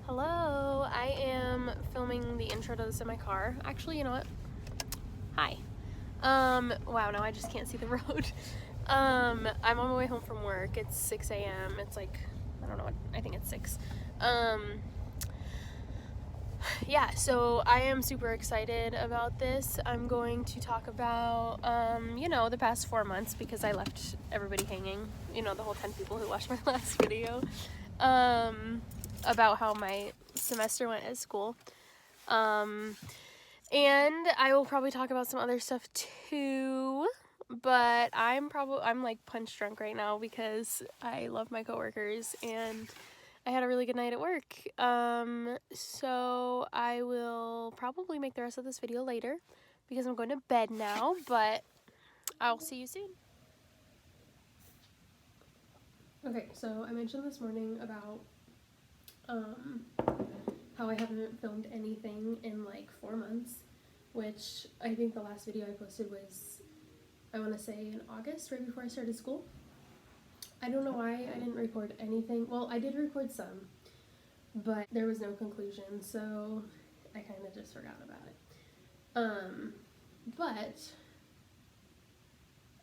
Hello, I am filming the intro to this in my car. Actually, you know what? Hi. Wow, now I just can't see the road. I'm on my way home from work. It's 6 a.m. It's like, I don't know what, I think it's 6. Yeah, so I am super excited about this. I'm going to talk about, the past 4 months because I left everybody hanging, the whole 10 people who watched my last video, about how my semester went at school. And I will probably talk about some other stuff too, but I'm like punch drunk right now because I love my coworkers and I had a really good night at work. So I will probably make the rest of this video later because I'm going to bed now, but I'll see you soon. Okay, so I mentioned this morning about how I haven't filmed anything in like 4 months, which I think the last video I posted was, I want to say in August, right before I started school. I don't know why I didn't record anything. Well, I did record some, but there was no conclusion, so I kind of just forgot about it. But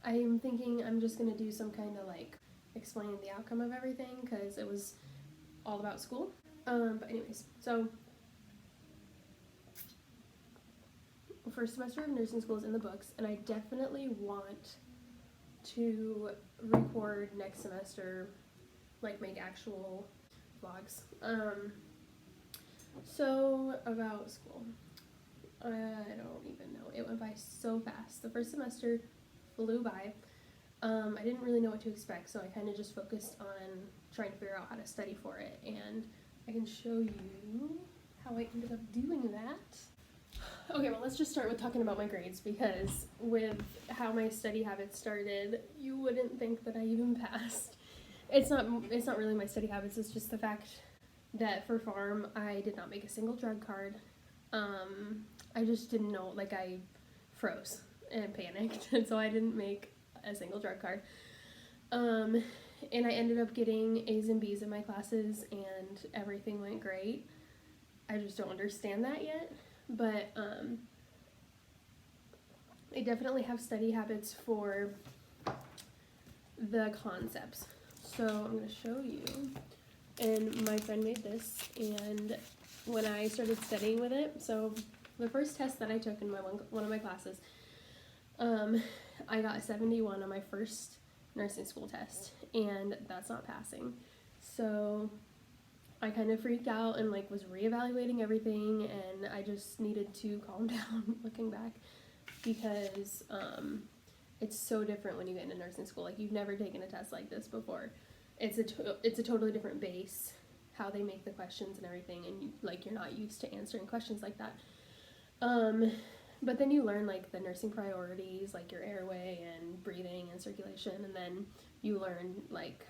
I'm thinking I'm just gonna do some kind of like explaining the outcome of everything because it was all about school. But anyways, so first semester of nursing school is in the books, and I definitely want to record next semester, like make actual vlogs. So about school, I don't even know. It went by so fast. The first semester flew by. I didn't really know what to expect, so I kind of just focused on trying to figure out how to study for it, and I can show you how I ended up doing that. Okay, well, let's just start with talking about my grades, because with how my study habits started, you wouldn't think that I even passed. It's not really my study habits, it's just the fact that for pharm, I did not make a single drug card. I just didn't know, like, I froze and panicked, and so I didn't make a single drug card. And I ended up getting A's and B's in my classes, and everything went great. I just don't understand that yet, but I definitely have study habits for the concepts. So I'm going to show you, and my friend made this, and when I started studying with it, so the first test that I took in one of my classes, I got a 71 on my first nursing school test, and that's not passing. So I kind of freaked out and like was reevaluating everything, and I just needed to calm down looking back, because it's so different when you get into nursing school. Like, you've never taken a test like this before. It's a totally different base, how they make the questions and everything, and you're not used to answering questions like that. But then you learn like the nursing priorities, like your airway and breathing and circulation, and then you learn like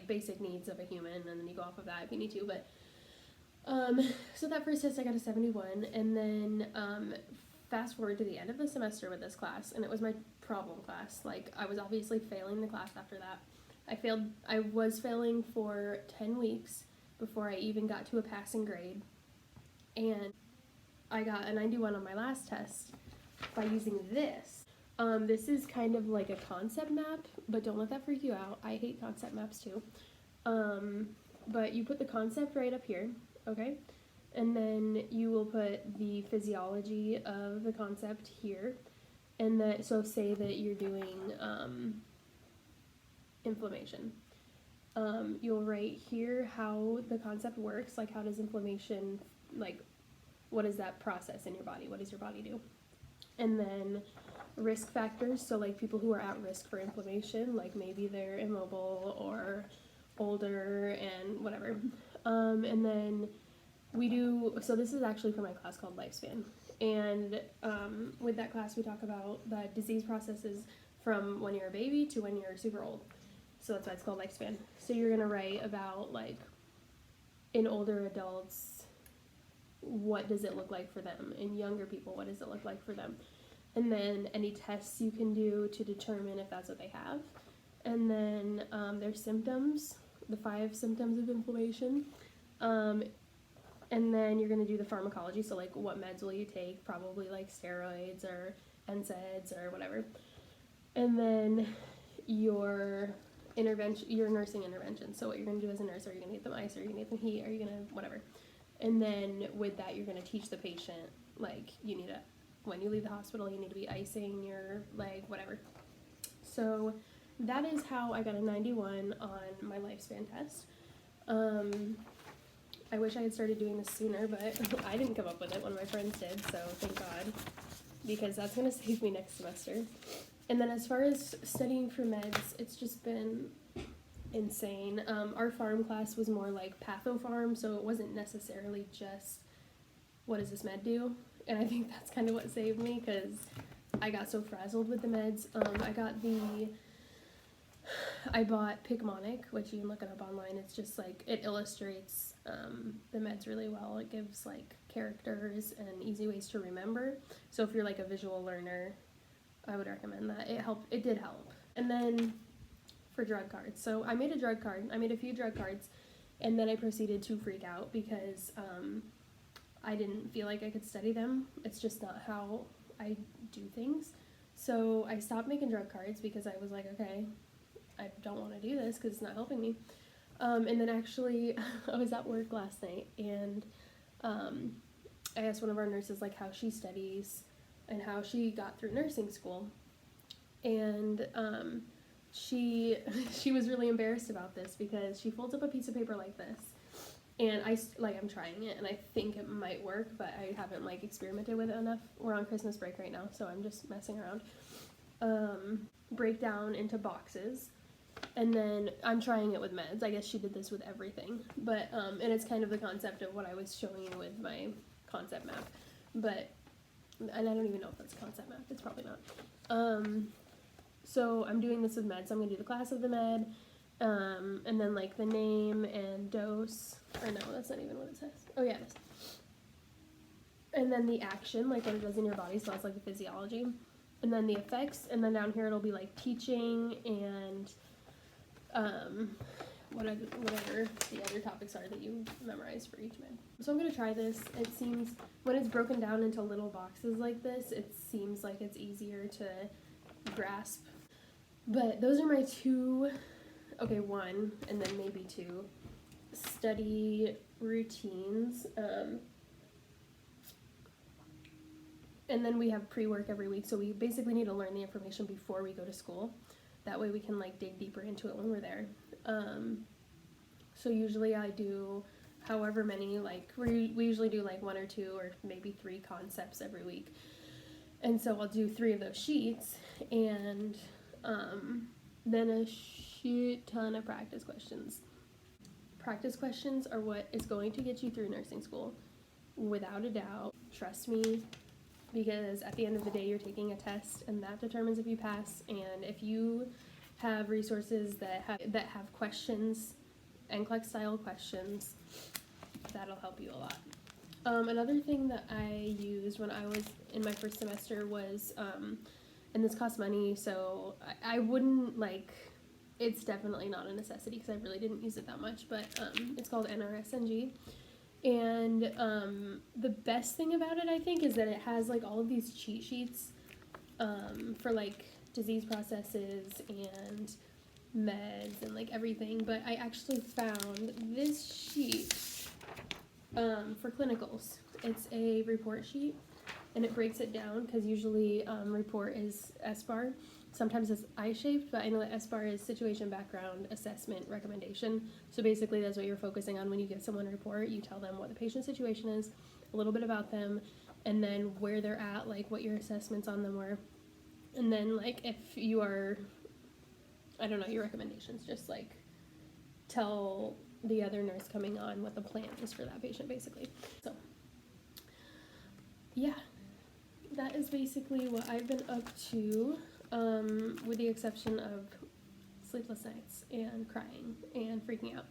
basic needs of a human, and then you go off of that if you need to. But so that first test I got a 71, and then fast forward to the end of the semester with this class, and it was my problem class. Like, I was obviously failing the class after that. I was failing for 10 weeks before I even got to a passing grade, and I got a 91 on my last test by using this. This is kind of like a concept map, but don't let that freak you out. I hate concept maps too. But you put the concept right up here, okay? And then you will put the physiology of the concept here. And that, so say that you're doing inflammation. You'll write here how the concept works, like how does inflammation, like what is that process in your body? What does your body do? And then risk factors, so like people who are at risk for inflammation, like maybe they're immobile or older and whatever. And then so this is actually for my class called Lifespan. And with that class we talk about the disease processes from when you're a baby to when you're super old. So that's why it's called Lifespan. So you're gonna write about, like, in older adults, what does it look like for them? In younger people, what does it look like for them? And then any tests you can do to determine if that's what they have. And then their symptoms, the 5 symptoms of inflammation. And then you're going to do the pharmacology, so like what meds will you take, probably like steroids or NSAIDs or whatever. And then your intervention, your nursing intervention. So what you're going to do as a nurse, are you going to get them ice, are you going to get them heat, are you going to whatever. And then with that, you're going to teach the patient, like, you need to, when you leave the hospital, you need to be icing your leg, whatever. So that is how I got a 91 on my lifespan test. I wish I had started doing this sooner, but I didn't come up with it. One of my friends did, so thank God, because that's going to save me next semester. And then as far as studying for meds, it's just been insane. Our pharm class was more like pathopharm, so it wasn't necessarily just, what does this med do? And I think that's kind of what saved me, because I got so frazzled with the meds. I bought Picmonic, which you can look it up online. It's just like, it illustrates the meds really well. It gives like characters and easy ways to remember. So if you're like a visual learner, I would recommend that. It did help. And then for drug cards. So I made a drug card. I made a few drug cards, and then I proceeded to freak out because I didn't feel like I could study them. It's just not how I do things. So I stopped making drug cards because I was like, okay, I don't want to do this because it's not helping me. And then actually, I was at work last night, and I asked one of our nurses like how she studies and how she got through nursing school. And she was really embarrassed about this because she folds up a piece of paper like this, and I'm trying it, and I think it might work, but I haven't like experimented with it enough. We're on Christmas break right now, so I'm just messing around. Break down into boxes, and then I'm trying it with meds. I guess she did this with everything, but and it's kind of the concept of what I was showing you with my concept map, and I don't even know if that's a concept map. It's probably not. So I'm doing this with meds. So I'm gonna do the class of the med, and then like the name and dose. Or no, that's not even what it says. Oh yeah, it is. And then the action, like what it does in your body, so that's like the physiology. And then the effects, and then down here it'll be like teaching and whatever the other topics are that you memorize for each med. So I'm gonna try this. It seems, when it's broken down into little boxes like this, it seems like it's easier to grasp. But those are my one, and then maybe 2 study routines. And then we have pre-work every week, so we basically need to learn the information before we go to school. That way we can like dig deeper into it when we're there. So usually I do however many, like we usually do like 1 or 2 or maybe 3 concepts every week. And so I'll do 3 of those sheets, and then a shit ton of practice questions. Practice questions are what is going to get you through nursing school, without a doubt. Trust me, because at the end of the day, you're taking a test, and that determines if you pass. And if you have resources that have questions, NCLEX style questions, that'll help you a lot. Another thing that I used when I was in my first semester was, and this costs money, so I wouldn't like, it's definitely not a necessity because I really didn't use it that much, but it's called NRSNG. And the best thing about it, I think, is that it has like all of these cheat sheets for like disease processes and meds and like everything. But I actually found this sheet for clinicals. It's a report sheet, and it breaks it down because usually report is SBAR. Sometimes it's I-shaped, but I know that SBAR is situation, background, assessment, recommendation. So basically that's what you're focusing on when you give someone a report. You tell them what the patient's situation is, a little bit about them, and then where they're at, like what your assessments on them were. And then like if you are, I don't know, your recommendations, just like tell the other nurse coming on what the plan is for that patient basically. So yeah, that is basically what I've been up to. With the exception of sleepless nights and crying and freaking out.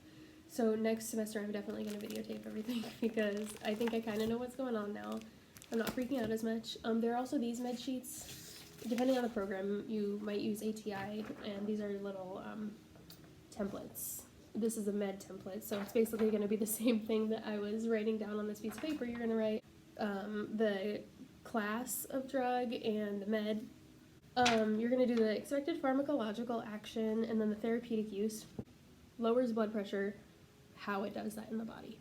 So next semester I'm definitely going to videotape everything because I think I kind of know what's going on now. I'm not freaking out as much. There are also these med sheets. Depending on the program, you might use ATI, and these are little templates this is a med template, so it's basically going to be the same thing that I was writing down on this piece of paper. You're going to write the class of drug and the med. You're going to do the expected pharmacological action and then the therapeutic use, lowers blood pressure, how it does that in the body,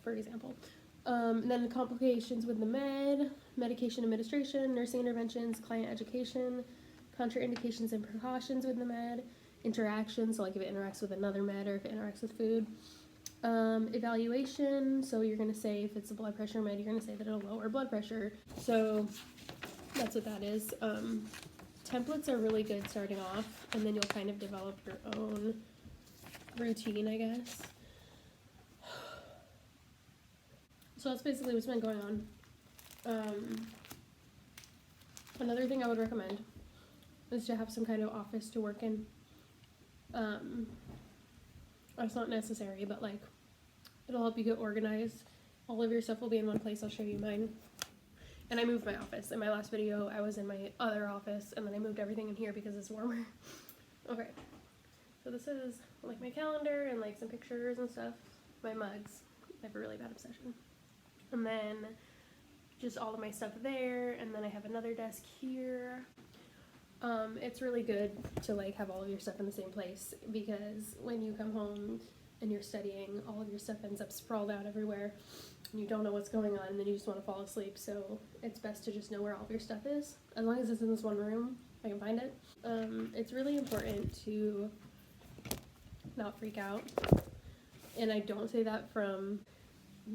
for example. Then the complications with the medication administration, nursing interventions, client education, contraindications and precautions with the med, interactions, so like if it interacts with another med or if it interacts with food. Evaluation, so you're going to say if it's a blood pressure med, you're going to say that it'll lower blood pressure. So that's what that is. Templates are really good starting off, and then you'll kind of develop your own routine, I guess. So that's basically what's been going on. Another thing I would recommend is to have some kind of office to work in. It's not necessary, but like it'll help you get organized. All of your stuff will be in one place. I'll show you mine. And I moved my office. In my last video, I was in my other office, and then I moved everything in here because it's warmer. Okay, so this is like my calendar and like some pictures and stuff. My mugs. I have a really bad obsession. And then just all of my stuff there, and then I have another desk here. It's really good to like have all of your stuff in the same place, because when you come home and you're studying, all of your stuff ends up sprawled out everywhere and you don't know what's going on, and then you just want to fall asleep. So it's best to just know where all of your stuff is. As long as it's in this one room, I can find it. It's really important to not freak out, and I don't say that from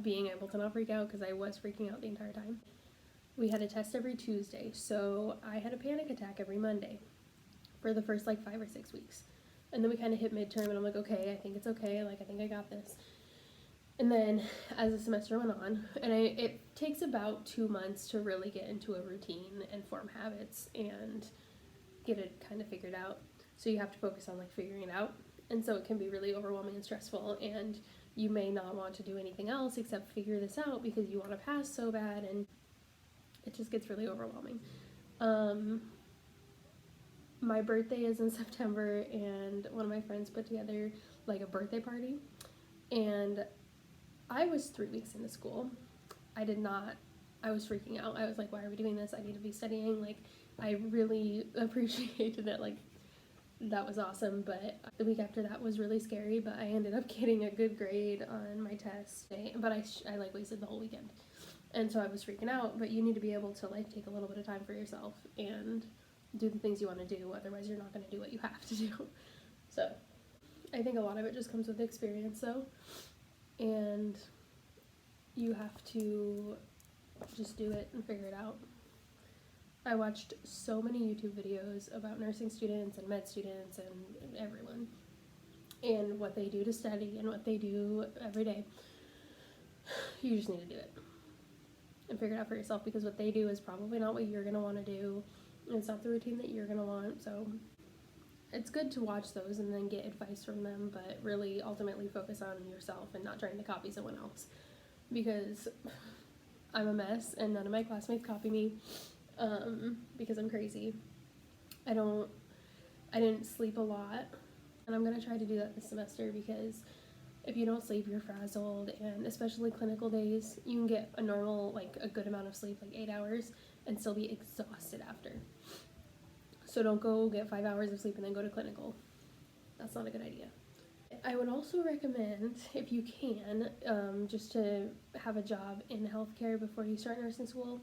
being able to not freak out, because I was freaking out the entire time. We had a test every Tuesday, so I had a panic attack every Monday for the first like 5 or 6 weeks. And then we kind of hit midterm, and I'm like, okay, I think it's okay, like I think I got this. And then as the semester went on, and it takes about 2 months to really get into a routine and form habits and get it kind of figured out. So you have to focus on like figuring it out. And so it can be really overwhelming and stressful, and you may not want to do anything else except figure this out because you want to pass so bad, and it just gets really overwhelming. My birthday is in September, and one of my friends put together like a birthday party, and I was 3 weeks into school. I was freaking out. I was like, why are we doing this? I need to be studying. Like, I really appreciated it. Like, that was awesome, but the week after that was really scary, but I ended up getting a good grade on my test, but I like wasted the whole weekend. And so I was freaking out, but you need to be able to like take a little bit of time for yourself and do the things you want to do, otherwise you're not going to do what you have to do. So I think a lot of it just comes with experience though, and you have to just do it and figure it out. I watched so many YouTube videos about nursing students and med students and everyone, and what they do to study and what they do every day. You just need to do it and figure it out for yourself, because what they do is probably not what you're going to want to do, and it's not the routine that you're going to want. So it's good to watch those and then get advice from them, but really ultimately focus on yourself and not trying to copy someone else, because I'm a mess and none of my classmates copy me. Because I'm crazy. I didn't sleep a lot, and I'm gonna try to do that this semester, because if you don't sleep, you're frazzled, and especially clinical days, you can get a normal, like a good amount of sleep, like 8 hours, and still be exhausted after. So don't go get 5 hours of sleep and then go to clinical. That's not a good idea. I would also recommend, if you can, just to have a job in healthcare before you start nursing school.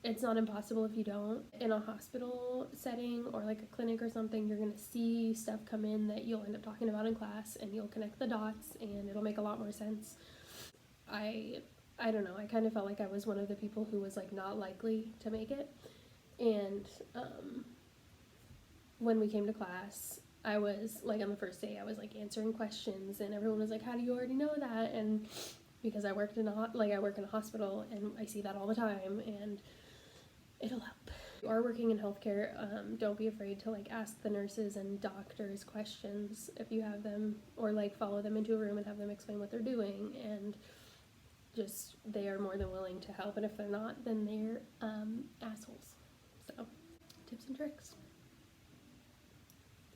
It's not impossible if you don't. In a hospital setting or like a clinic or something, you're going to see stuff come in that you'll end up talking about in class, and you'll connect the dots, and it'll make a lot more sense. I don't know, I kind of felt like I was one of the people who was like not likely to make it, and when we came to class, I was like, on the first day, I was like answering questions, and everyone was like, how do you already know that? And because I work in a hospital, and I see that all the time, and it'll help. If you are working in healthcare, don't be afraid to like ask the nurses and doctors questions if you have them, or like follow them into a room and have them explain what they're doing, and just, they are more than willing to help. And if they're not, then they're assholes. So, tips and tricks.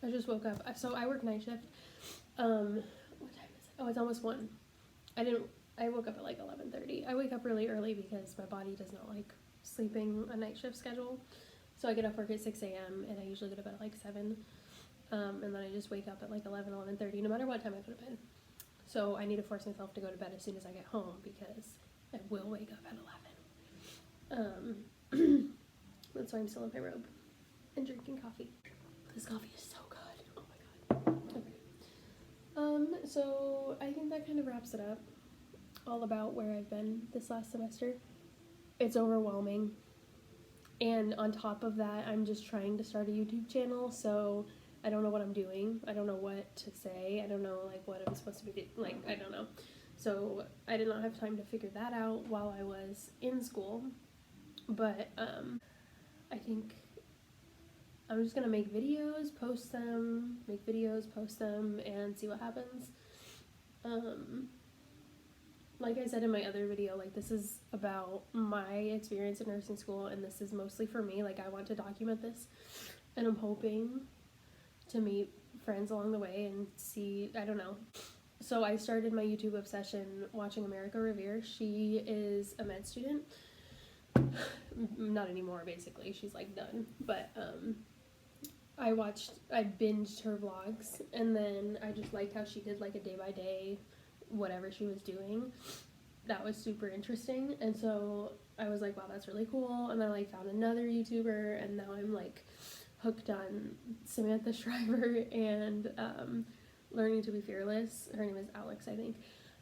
I just woke up. So I work night shift. What time Oh, it's almost 1. I woke up at like 11:30. I wake up really early because my body does not like sleeping a night shift schedule. So I get off work at 6 a.m. and I usually go to bed at like 7. And then I just wake up at like 11:30, no matter what time I go to bed. So I need to force myself to go to bed as soon as I get home because I will wake up at 11. That's why I'm still in my robe and drinking coffee. This coffee is so good. Oh my god. Okay. So I think that kind of wraps it up. All about where I've been this last semester. It's overwhelming. And on top of that, I'm just trying to start a YouTube channel, so I don't know what I'm doing. I don't know what to say. I don't know like what I'm supposed to be like, I don't know. So I did not have time to figure that out while I was in school. But I think I'm just gonna make videos, post them, and see what happens. Like I said in my other video, like this is about my experience in nursing school, and this is mostly for me. Like I want to document this, and I'm hoping to meet friends along the way and see, I don't know. So I started my YouTube obsession watching America Revere. She is a med student. Not anymore, basically. She's like done. But I binged her vlogs, and then I just liked how she did like a day by day whatever she was doing. That was super interesting, and so I was like, wow, that's really cool. And then I like found another YouTuber, and now I'm like hooked on Samantha Shriver and Learning to Be Fearless. Her name is Alex, I think.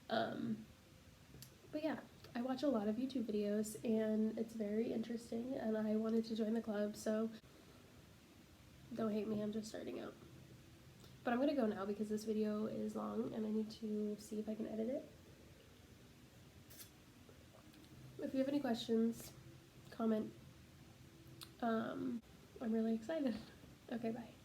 But yeah, I watch a lot of YouTube videos, and it's very interesting, and I wanted to join the club, so don't hate me, I'm just starting out. But I'm gonna go now because this video is long and I need to see if I can edit it. If you have any questions, comment. I'm really excited. Okay, bye.